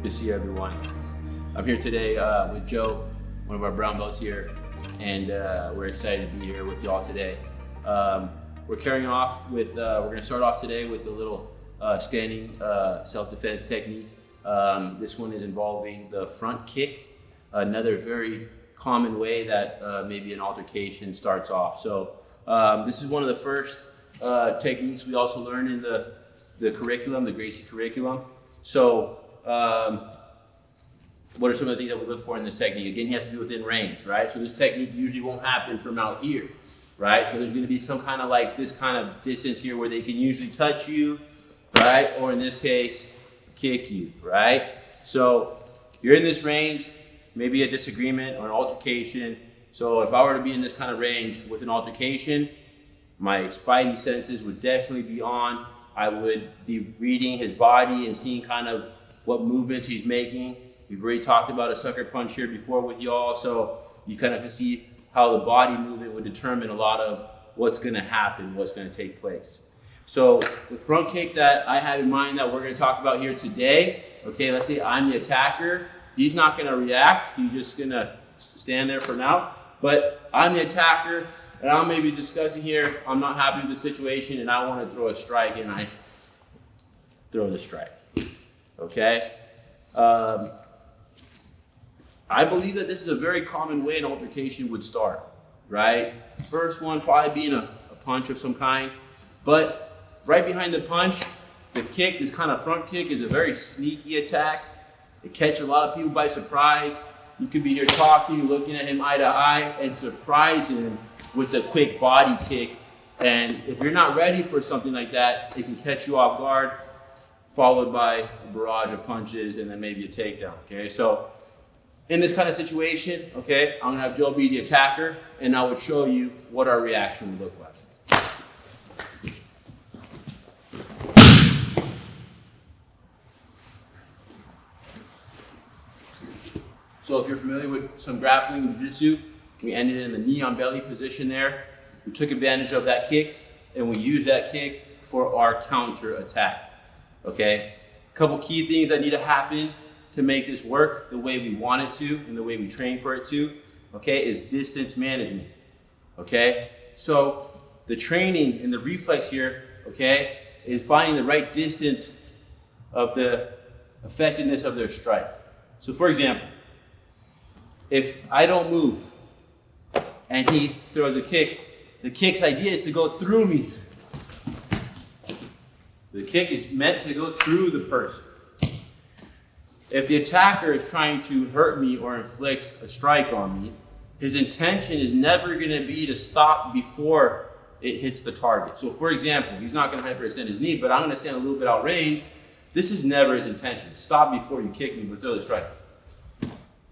to see everyone. I'm here today with Joe, one of our brown belts here, and we're excited to be here with y'all today. We're carrying off with, we're going to start off today with a little standing self-defense technique. This one is involving the front kick, another very common way that maybe an altercation starts off. So this is one of the first techniques we also learned in the curriculum, the Gracie curriculum. So what are some of the things that we look for in this technique? Again, he has to be within range, right? So this technique usually won't happen from out here, right? So there's going to be some kind of like this kind of distance here where they can usually touch you, right? Or in this case, kick you, right? So you're in this range, maybe a disagreement or an altercation. So if I were to be in this kind of range with an altercation, my spidey senses would definitely be on. I would be reading his body and seeing kind of what movements he's making. We've already talked about a sucker punch here before with y'all, so you kind of can see how the body movement would determine a lot of what's going to happen, what's going to take place. So the front kick that I have in mind that we're going to talk about here today, okay, let's say I'm the attacker. He's not going to react. He's just going to stand there for now. But I'm the attacker, and I'm maybe discussing here, I'm not happy with the situation, and I want to throw a strike, and I throw the strike, okay? I believe that this is a very common way an altercation would start, right? First one probably being a punch of some kind, but right behind the punch, the kick, this kind of front kick, is a very sneaky attack. It catches a lot of people by surprise. You could be here talking, looking at him eye to eye, and surprise him with a quick body kick. And if you're not ready for something like that, it can catch you off guard, followed by a barrage of punches and then maybe a takedown, okay? So in this kind of situation, okay, I'm gonna have Joe be the attacker, and I would show you what our reaction would look like. So if you're familiar with some grappling and jiu-jitsu, we ended in the knee on belly position there. We took advantage of that kick, and we used that kick for our counter attack, okay? A couple key things that need to happen to make this work the way we want it to and the way we train for it to, okay, is distance management, okay? So the training and the reflex here, okay, is finding the right distance of the effectiveness of their strike. So for example, if I don't move and he throws a kick, the kick's idea is to go through me. The kick is meant to go through the person. If the attacker is trying to hurt me or inflict a strike on me, his intention is never going to be to stop before it hits the target. So for example, he's not going to hyperextend his knee, but I'm going to stand a little bit out range. This is never his intention. Stop before you kick me, but throw the strike.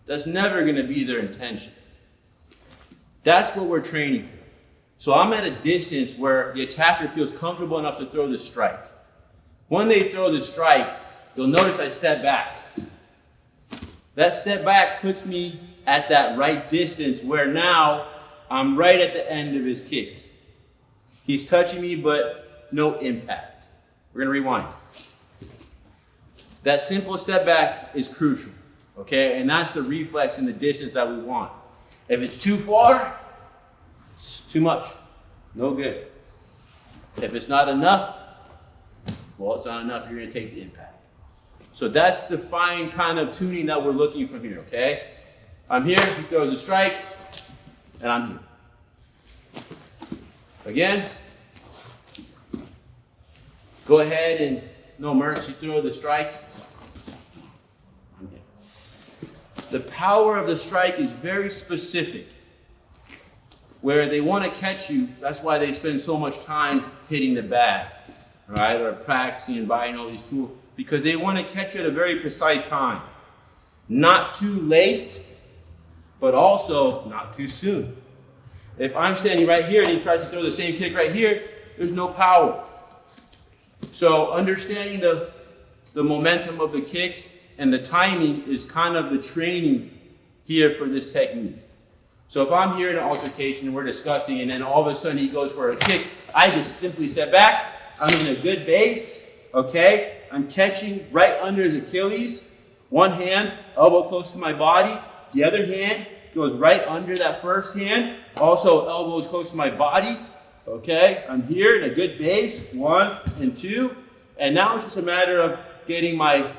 That's never going to be their intention. That's what we're training for. So I'm at a distance where the attacker feels comfortable enough to throw the strike. When they throw the strike, you'll notice I step back. That step back puts me at that right distance where now I'm right at the end of his kick. He's touching me, but no impact. We're going to rewind. That simple step back is crucial, okay? And that's the reflex and the distance that we want. If it's too far, it's too much. No good. If it's not enough, well, it's not enough. You're going to take the impact. So that's the fine kind of tuning that we're looking from here, okay? I'm here, he throws a strike, and I'm here. Again, go ahead and, no mercy, throw the strike. I'm here. The power of the strike is very specific. Where they want to catch you, that's why they spend so much time hitting the bag, right? Or practicing and buying all these tools. Because they want to catch you at a very precise time. Not too late, but also not too soon. If I'm standing right here and he tries to throw the same kick right here, there's no power. So understanding the momentum of the kick and the timing is kind of the training here for this technique. So if I'm here in an altercation and we're discussing and then all of a sudden he goes for a kick, I just simply step back. I'm in a good base, okay? I'm catching right under his Achilles, one hand, elbow close to my body. The other hand goes right under that first hand. Also, elbows close to my body. Okay, I'm here in a good base, 1 and 2. And now it's just a matter of getting my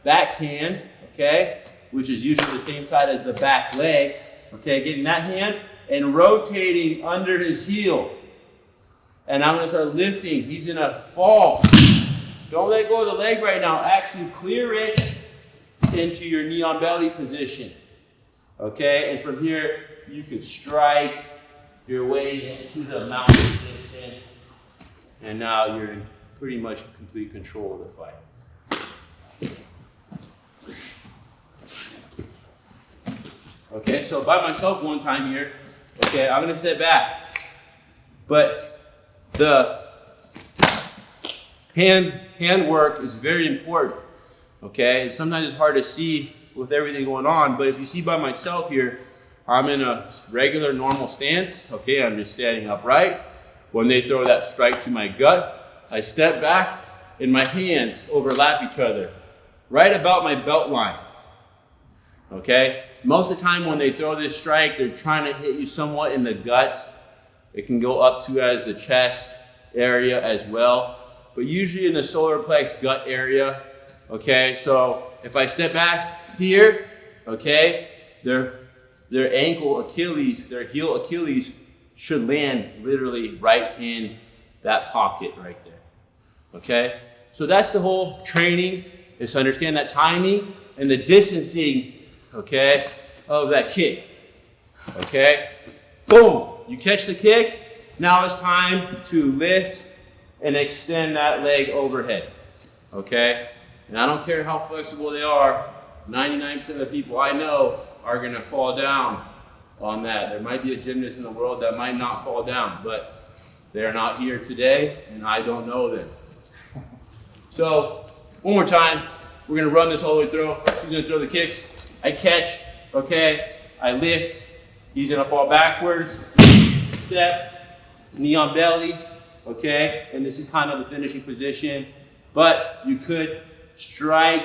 back hand, okay, which is usually the same side as the back leg. Okay, getting that hand and rotating under his heel. And I'm gonna start lifting. He's gonna fall. Don't let go of the leg right now. Actually clear it into your knee on belly position. Okay, and from here, you can strike your way into the mount position. And now you're in pretty much complete control of the fight. Okay, so by myself one time here, okay, I'm gonna sit back. But the hand work is very important, okay? And sometimes it's hard to see with everything going on, but if you see by myself here, I'm in a regular normal stance, okay? I'm just standing upright. When they throw that strike to my gut, I step back and my hands overlap each other, right about my belt line, okay? Most of the time when they throw this strike, they're trying to hit you somewhat in the gut. It can go up to as the chest area as well, but usually in the solar plex gut area, okay? So if I step back here, okay, their ankle Achilles, their heel Achilles should land literally right in that pocket right there, okay? So that's the whole training, is to understand that timing and the distancing, okay, of that kick, okay? Boom, you catch the kick. Now it's time to lift and extend that leg overhead, okay? And I don't care how flexible they are, 99% of the people I know are gonna fall down on that. There might be a gymnast in the world that might not fall down, but they're not here today and I don't know them. So, one more time, we're gonna run this all the way through. He's gonna throw the kick, I catch, okay, I lift, he's gonna fall backwards, step, knee on belly, okay, and this is kind of the finishing position, but you could strike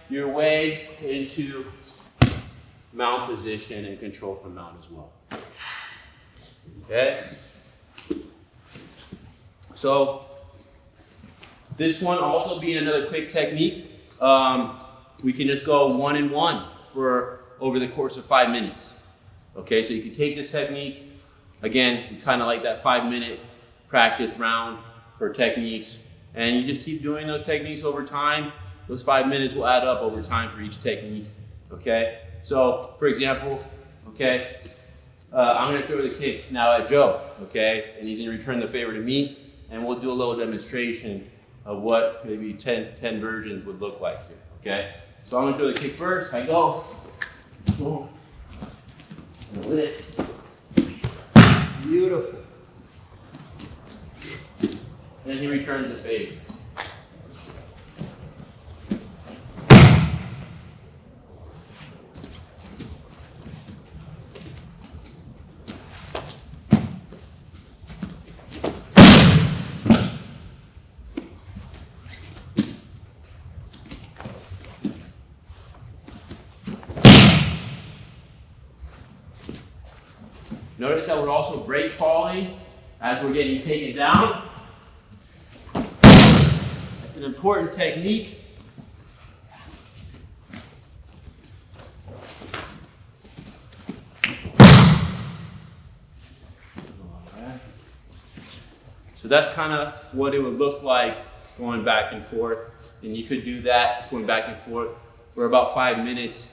your way into mount position and control from mount as well, okay? So, this one also being another quick technique, we can just go 1 and 1 for over the course of 5 minutes. Okay, so you can take this technique, again, kind of like that 5-minute practice round for techniques, and you just keep doing those techniques over time. Those 5 minutes will add up over time for each technique, okay? So, for example, okay, I'm gonna throw the kick now at Joe, okay? And he's gonna return the favor to me, and we'll do a little demonstration of what maybe 10 versions would look like here, okay? So I'm gonna throw the kick first, I go, boom, lift, beautiful. And he returns the favor. Notice that we're also break falling as we're getting taken down. That's an important technique. So that's kind of what it would look like going back and forth. And you could do that, just going back and forth for about 5 minutes.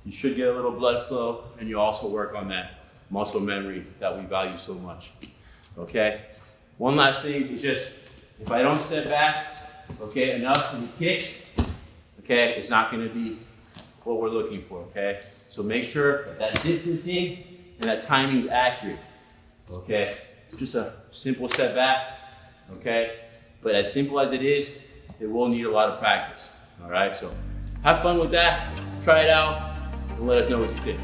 You should get a little blood flow, and you also work on that muscle memory that we value so much, okay? One last thing is just, if I don't step back, okay, enough from the kicks, okay, it's not gonna be what we're looking for, okay? So make sure that distancing and that timing is accurate, okay? Just a simple step back, okay? But as simple as it is, it will need a lot of practice, all right? So have fun with that, try it out, and let us know what you think.